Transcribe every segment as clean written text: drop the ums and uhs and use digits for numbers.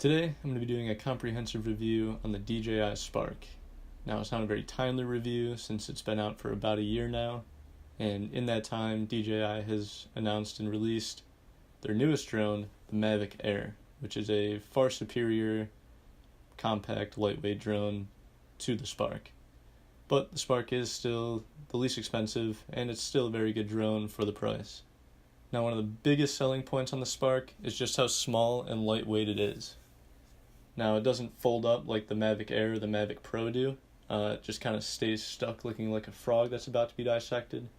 Today, I'm going to be doing a comprehensive review on the DJI Spark. Now, it's not a very timely review since it's been out for about a year now, and in that time, DJI has announced and released their newest drone, the Mavic Air, which is a far superior, compact, lightweight drone to the Spark. But the Spark is still the least expensive, and it's still a very good drone for the price. Now, one of the biggest selling points on the Spark is just how small and lightweight it is. Now, it doesn't fold up like the Mavic Air or the Mavic Pro do. It just kind of stays stuck looking like a frog that's about to be dissected.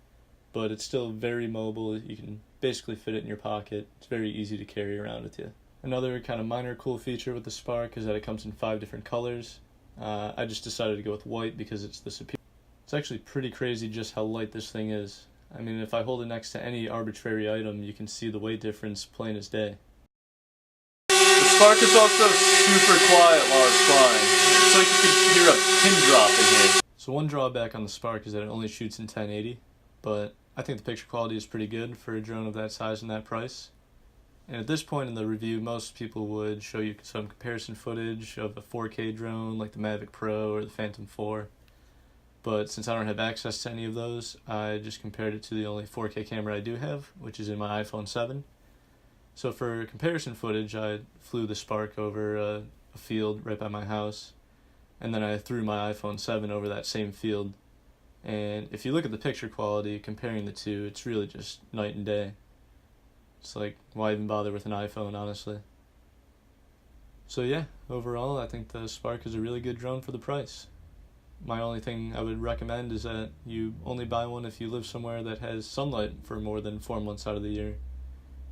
But it's still very mobile. You can basically fit it in your pocket. It's very easy to carry around with you. Another kind of minor cool feature with the Spark is that it comes in 5 different colors. I just decided to go with white because it's the superior. It's actually pretty crazy just how light this thing is. I mean, if I hold it next to any arbitrary item, you can see the weight difference plain as day. The Spark is also super quiet while it's flying. It's like you can hear a pin drop in here. So one drawback on the Spark is that it only shoots in 1080, but I think the picture quality is pretty good for a drone of that size and that price. And at this point in the review, most people would show you some comparison footage of a 4K drone like the Mavic Pro or the Phantom 4. But since I don't have access to any of those, I just compared it to the only 4K camera I do have, which is in my iPhone 7. So for comparison footage, I flew the Spark over a field right by my house, and then I threw my iPhone 7 over that same field. And if you look at the picture quality, comparing the two, it's really just night and day. It's like, why even bother with an iPhone, honestly? So yeah, overall, I think the Spark is a really good drone for the price. My only thing I would recommend is that you only buy one if you live somewhere that has sunlight for more than 4 months out of the year,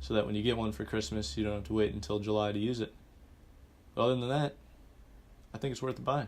so that when you get one for Christmas, you don't have to wait until July to use it. But other than that, I think it's worth the buy.